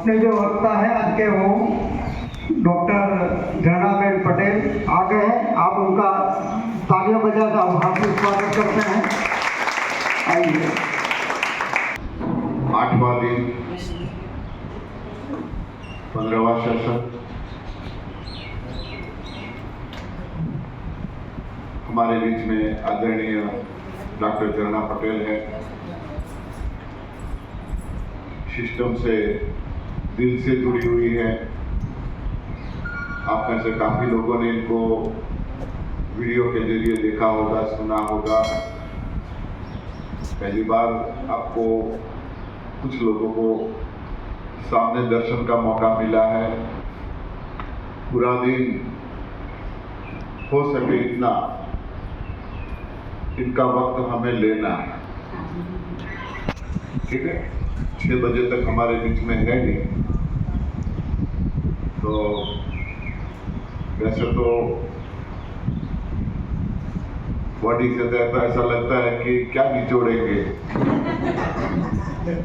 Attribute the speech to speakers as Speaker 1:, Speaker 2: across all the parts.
Speaker 1: अपने जो वक्ता है आज के वो डॉक्टर झरनाबेन पटेल आ गए हैं। आप उनका तालियों बजाकर हार्दिक स्वागत करते हैं। आइए।
Speaker 2: 8वां दिन 15वां सेशन हमारे बीच में आदरणीय डॉक्टर झरना पटेल है। सिस्टम से दिल से जुड़ी हुई है। आप में से काफी लोगों ने इनको वीडियो के जरिए देखा होगा, सुना होगा। पहली बार आपको कुछ लोगों को सामने दर्शन का मौका मिला है। पूरा दिन हो सके इतना इनका वक्त हमें लेना है, ठीक है। 6 बजे तक हमारे बीच में है नहीं, तो वैसे तो बॉडी से तो ऐसा लगता है कि क्या निचोड़ेंगे,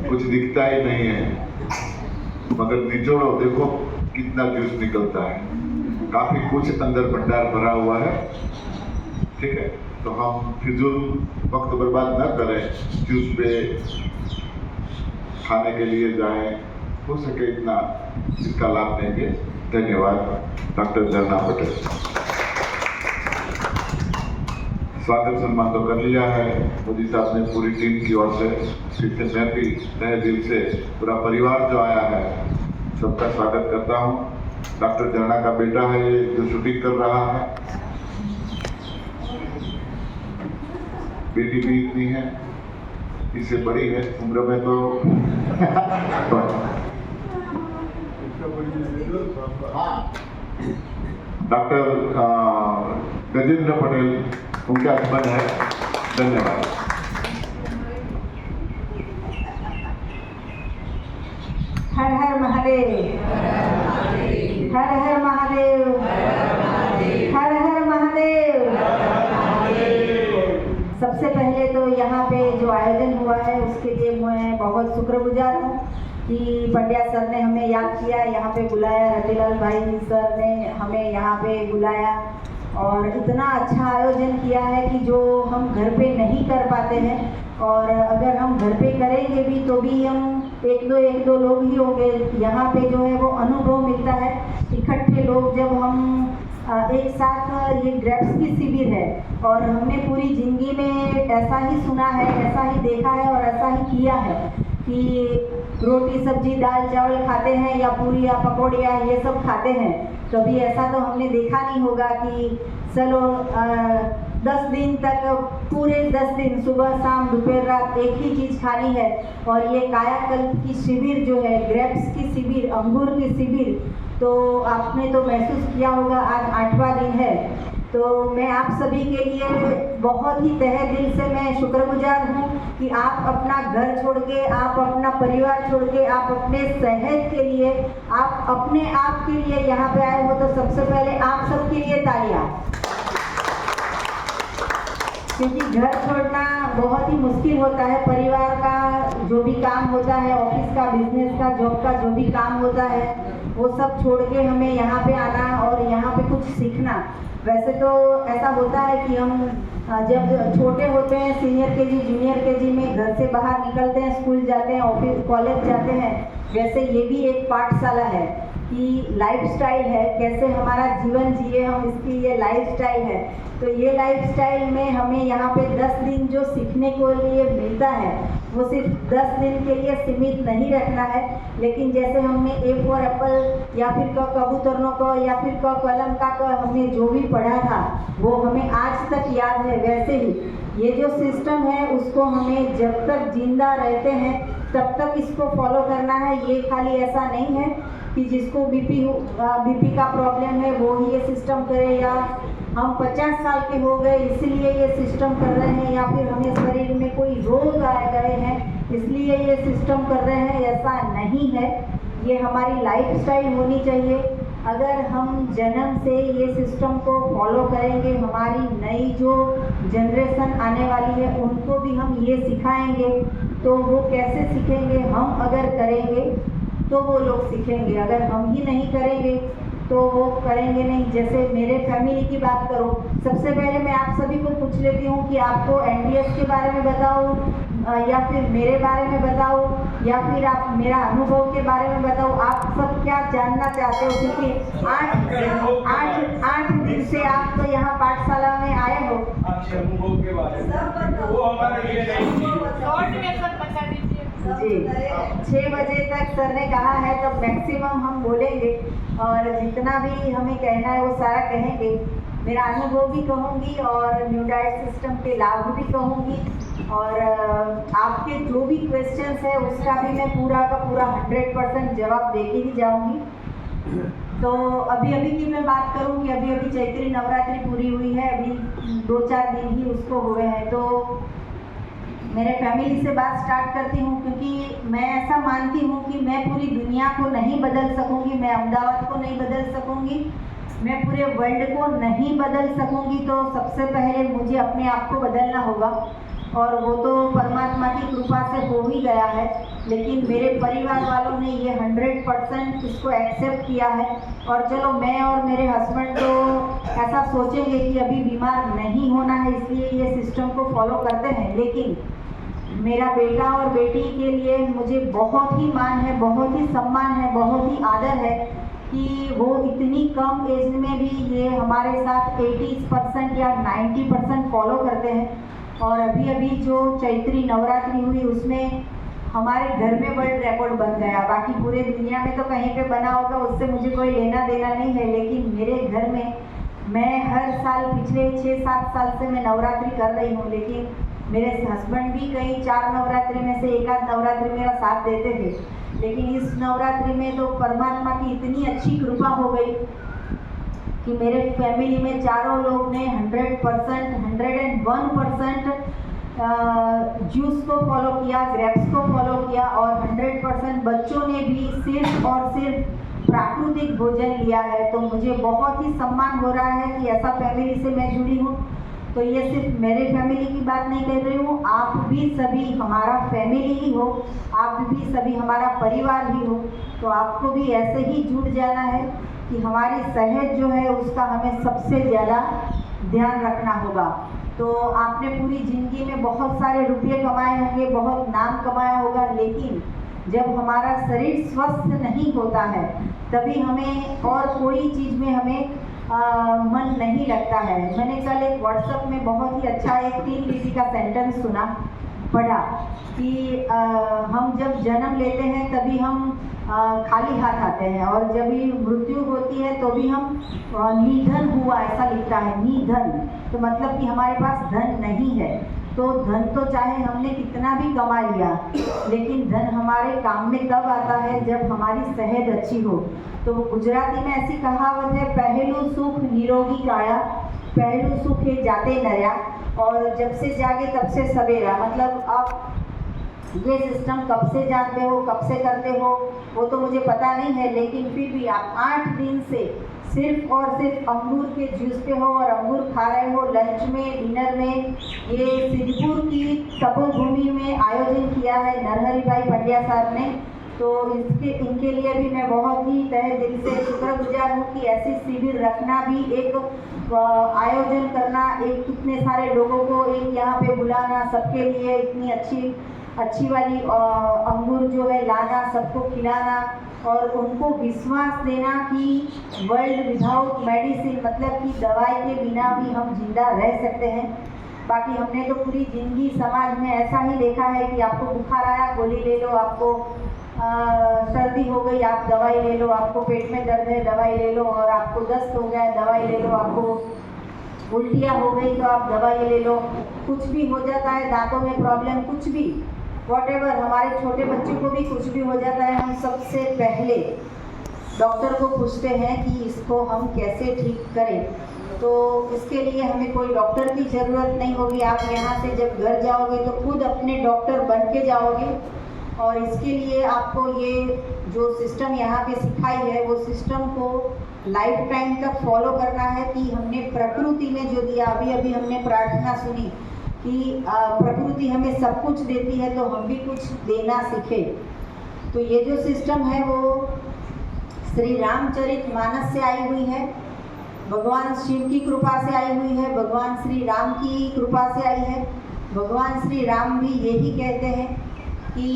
Speaker 2: कुछ दिखता ही नहीं है, मगर निचोड़ो देखो कितना जूस निकलता है। काफी कुछ अंदर भंडार भरा हुआ है, ठीक है। तो हम फिजूल वक्त बर्बाद न करें, जूस पे खाने के लिए जाएं, हो सके इतना इसका लाभ देंगे। धन्यवाद। डॉक्टर झरना पटेल। स्वागत सम्मान तो कर लिया है मोदी साहब ने पूरी टीम की ओर से। फिर से मैं भी तहे दिल से पूरा परिवार जो आया है सबका स्वागत करता हूँ। डॉक्टर झरना का बेटा है ये जो शूटिंग कर रहा है, बेटी भी इतनी है, इससे बड़ी है उम्र में तो डॉक्टर गजेंद्र पटेल उनके हस्बैंड है। धन्यवाद।
Speaker 3: हर हर महादेव, हर हर महादेव, हर हर महादेव। सबसे पहले तो यहाँ पे जो आयोजन हुआ है उसके लिए मैं बहुत शुक्रगुजार हूँ कि पंड्या सर ने हमें याद किया, यहाँ पे बुलाया, रतिलाल भाई सर ने हमें यहाँ पे बुलाया और इतना अच्छा आयोजन किया है कि जो हम घर पे नहीं कर पाते हैं, और अगर हम घर पे करेंगे भी तो भी हम एक दो लोग ही होंगे। यहाँ पे जो है वो अनुभव मिलता है, इकट्ठे लोग जब हम एक साथ। ये ग्रेप्स की शिविर है और हमने पूरी जिंदगी में ऐसा ही सुना है, ऐसा ही देखा है और ऐसा ही किया है कि रोटी सब्जी दाल चावल खाते हैं या पूरी या पकौड़ियाँ ये सब खाते हैं। कभी ऐसा तो हमने देखा नहीं होगा कि चलो 10 दिन तक, पूरे 10 दिन सुबह शाम दोपहर रात एक ही चीज़ खानी है। और ये कायाकल्प की शिविर जो है, ग्रेप्स की शिविर, अंगूर की शिविर, तो आपने तो महसूस किया होगा। आज 8वां दिन है, तो मैं आप सभी के लिए बहुत ही तहे दिल से मैं शुक्रगुजार हूँ कि आप अपना घर छोड़ के, आप अपना परिवार छोड़ के, आप अपने सेहत के लिए, आप अपने आप के लिए यहाँ पे आए हो। तो सबसे पहले आप सबके लिए तालियां, क्योंकि घर छोड़ना बहुत ही मुश्किल होता है। परिवार का जो भी काम होता है, ऑफिस का, बिजनेस का, जॉब का जो भी काम होता है, वो सब छोड़ के हमें यहाँ पे आना और यहाँ पे कुछ सीखना। वैसे तो ऐसा होता है कि हम जब छोटे होते हैं, सीनियर केजी जूनियर केजी में घर से बाहर निकलते हैं, स्कूल जाते हैं, ऑफिस कॉलेज जाते हैं, वैसे ये भी एक पाठशाला है कि लाइफस्टाइल है, कैसे हमारा जीवन जिए हम, इसकी ये लाइफस्टाइल है। तो ये लाइफस्टाइल में हमें यहाँ पे 10 दिन जो सीखने को लिए मिलता है वो सिर्फ 10 दिन के लिए सीमित नहीं रखना है। लेकिन जैसे हमने ए फॉर एप्पल या फिर कबूतरों को या फिर कलम का हमने जो भी पढ़ा था वो हमें आज तक याद है, वैसे ही ये जो सिस्टम है उसको हमें जब तक जिंदा रहते हैं तब तक इसको फॉलो करना है। ये खाली ऐसा नहीं है कि जिसको बीपी का प्रॉब्लम है वो ही ये सिस्टम करे, या हम 50 साल के हो गए इसलिए ये सिस्टम कर रहे हैं, या फिर हमें शरीर में कोई रोग आ गए हैं इसलिए ये सिस्टम कर रहे हैं, ऐसा नहीं है। ये हमारी लाइफस्टाइल होनी चाहिए। अगर हम जन्म से ये सिस्टम को फॉलो करेंगे, हमारी नई जो जनरेशन आने वाली है उनको भी हम ये सिखाएंगे। तो वो कैसे सीखेंगे? हम अगर करेंगे तो वो लोग सीखेंगे। अगर हम ही नहीं करेंगे तो वो करेंगे नहीं। जैसे मेरे फैमिली की बात करो, सबसे पहले मैं आप सभी को पूछ लेती हूँ कि आपको एनडीएस के बारे में बताओ या फिर मेरे बारे में बताओ या फिर आप मेरा अनुभव के बारे में बताओ। आप सब क्या जानना चाहते हो? क्योंकि आठ दिन से आप तो यहाँ पाठशाला में आए हो।
Speaker 4: आपके अनुभव के बारे में वो हमारे लिए
Speaker 3: जी 6 बजे तक सर ने कहा है, तब मैक्सिमम हम बोलेंगे और जितना भी हमें कहना है वो सारा कहेंगे। मेरा अनुभव भी कहूँगी और न्यू डाइट सिस्टम के लाभ भी कहूँगी और आपके जो भी क्वेश्चंस है उसका भी मैं पूरा का पूरा 100% जवाब दे के ही जाऊँगी। तो अभी की मैं बात करूँ कि अभी चैत्री नवरात्रि पूरी हुई है, अभी 2-4 दिन ही उसको हुए हैं। तो मेरे फैमिली से बात स्टार्ट करती हूँ, क्योंकि मैं ऐसा मानती हूँ कि मैं पूरी दुनिया को नहीं बदल सकूँगी, मैं अहमदाबाद को नहीं बदल सकूँगी, मैं पूरे वर्ल्ड को नहीं बदल सकूँगी। तो सबसे पहले मुझे अपने आप को बदलना होगा और वो तो परमात्मा की कृपा से हो ही गया है। लेकिन मेरे परिवार वालों ने ये 100% इसको एक्सेप्ट किया है। और चलो मैं और मेरे हस्बैंड तो ऐसा सोचेंगे कि अभी बीमार नहीं होना है, इसलिए ये सिस्टम को फॉलो करते हैं। लेकिन मेरा बेटा और बेटी के लिए मुझे बहुत ही मान है, बहुत ही सम्मान है, बहुत ही आदर है कि वो इतनी कम एज में भी ये हमारे साथ 80% या 90% फॉलो करते हैं। और अभी जो चैत्री नवरात्रि हुई उसमें हमारे घर में वर्ल्ड रिकॉर्ड बन गया। बाकी पूरे दुनिया में तो कहीं पे बना होगा, उससे मुझे कोई लेना देना नहीं है। लेकिन मेरे घर में मैं हर साल पिछले 6-7 साल से मैं नवरात्रि कर रही हूँ। लेकिन मेरे हस्बैंड भी कई 4 नवरात्रि में से 1-आध नवरात्रि मेरा साथ देते थे। लेकिन इस नवरात्रि में तो परमात्मा की इतनी अच्छी कृपा हो गई कि मेरे फैमिली में चारों लोग ने 101% जूस को फॉलो किया, ग्रेप्स को फॉलो किया और 100% बच्चों ने भी सिर्फ और सिर्फ प्राकृतिक भोजन लिया है। तो मुझे बहुत ही सम्मान हो रहा है कि ऐसा फैमिली से मैं जुड़ी हूँ। तो ये सिर्फ मेरे फैमिली की बात नहीं कर रही हूँ, आप भी सभी हमारा फैमिली ही हो, आप भी सभी हमारा परिवार ही हो। तो आपको भी ऐसे ही जुड़ जाना है कि हमारी सेहत जो है उसका हमें सबसे ज़्यादा ध्यान रखना होगा। तो आपने पूरी ज़िंदगी में बहुत सारे रुपये कमाए होंगे, बहुत नाम कमाया होगा, लेकिन जब हमारा शरीर स्वस्थ नहीं होता है तभी हमें और कोई चीज़ में हमें मन नहीं लगता है। मैंने कल एक व्हाट्सएप में बहुत ही अच्छा एक 3 लीटी का सेंटेंस पढ़ा कि हम जब जन्म लेते हैं तभी हम खाली हाथ आते हैं और जब भी मृत्यु होती है तो भी हम निधन हुआ ऐसा लिखता है, निधन। तो मतलब कि हमारे पास धन नहीं है। तो धन तो चाहे हमने कितना भी कमा लिया, लेकिन धन हमारे काम में तब आता है जब हमारी सेहत अच्छी हो। तो गुजराती में ऐसी कहावत है, पहलू सुख निरोगी काया, पहलू सुख है जाते नया, और जब से जागे तब से सवेरा। मतलब आप ये सिस्टम कब से जानते हो, कब से करते हो वो तो मुझे पता नहीं है, लेकिन फिर भी आप 8 दिन से सिर्फ और सिर्फ अंगूर के जूस पे हो और अंगूर खा रहे हो। लंच में, डिनर में ये सिद्धपुर की तपोभूमि में आयोजन किया है नरहरि भाई पंड्या साहब ने। तो इनके लिए भी मैं बहुत ही तहे दिल से शुक्रगुजार हूँ कि ऐसी शिविर रखना भी, एक आयोजन करना, एक कितने सारे लोगों को एक यहाँ पे बुलाना, सबके लिए इतनी अच्छी वाली अंगूर जो है लाना, सबको खिलाना और उनको विश्वास देना कि वर्ल्ड विदाउट मेडिसिन, मतलब कि दवाई के बिना भी हम जिंदा रह सकते हैं। बाकी हमने तो पूरी ज़िंदगी समाज में ऐसा ही देखा है कि आपको बुखार आया गोली ले लो, आपको सर्दी हो गई आप दवाई ले लो, आपको पेट में दर्द है दवाई ले लो, और आपको दस्त हो गया दवाई ले लो, आपको उल्टियाँ हो गई तो आप दवाई ले लो। कुछ भी हो जाता है, दांतों में प्रॉब्लम, कुछ भी वॉटेवर, हमारे छोटे बच्चों को भी कुछ भी हो जाता है, हम सबसे पहले डॉक्टर को पूछते हैं कि इसको हम कैसे ठीक करें। तो इसके लिए हमें कोई डॉक्टर की ज़रूरत नहीं होगी। आप यहाँ से जब घर जाओगे तो खुद अपने डॉक्टर बन के जाओगे। और इसके लिए आपको ये जो सिस्टम यहाँ पे सिखाई है वो सिस्टम को लाइफ टाइम तक फॉलो करना है कि हमने प्रकृति में जो दिया, अभी हमने प्रार्थना सुनी कि प्रकृति हमें सब कुछ देती है तो हम भी कुछ देना सीखें। तो ये जो सिस्टम है वो श्री रामचरितमानस से आई हुई है, भगवान शिव की कृपा से आई हुई है, भगवान श्री राम की कृपा से आई है। भगवान श्री राम भी यही कहते हैं कि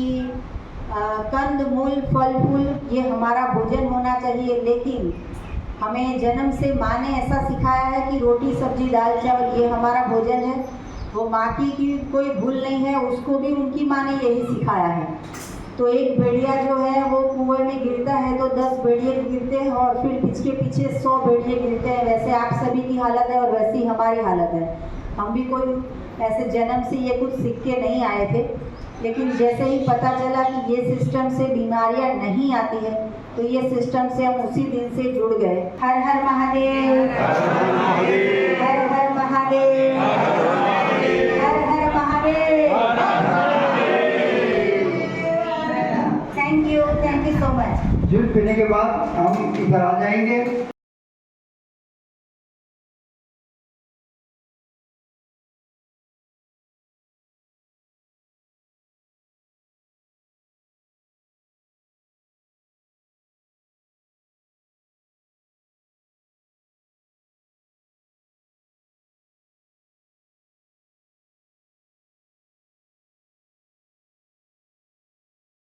Speaker 3: कंद मूल फल फूल ये हमारा भोजन होना चाहिए, लेकिन हमें जन्म से माँ ने ऐसा सिखाया है कि रोटी सब्जी दाल चावल ये हमारा भोजन है। वो माँ की कोई भूल नहीं है, उसको भी उनकी माँ ने यही सिखाया है। तो एक भेड़िया जो है वो कुएं में गिरता है तो 10 भेड़िए गिरते हैं और फिर पीछे पीछे 100 भेड़िए गिरते हैं। वैसे आप सभी की हालत है और वैसी हमारी हालत है। हम भी कोई ऐसे जन्म से ये कुछ सीख के नहीं आए थे, लेकिन जैसे ही पता चला कि ये सिस्टम से बीमारियां नहीं आती है तो ये सिस्टम से हम उसी दिन से जुड़ गए। हर हर महादेव, हर हर महादेव, हर हर Mahadev. Thank you so much.
Speaker 1: Juice पीने के बाद हम इधर आ जाएंगे।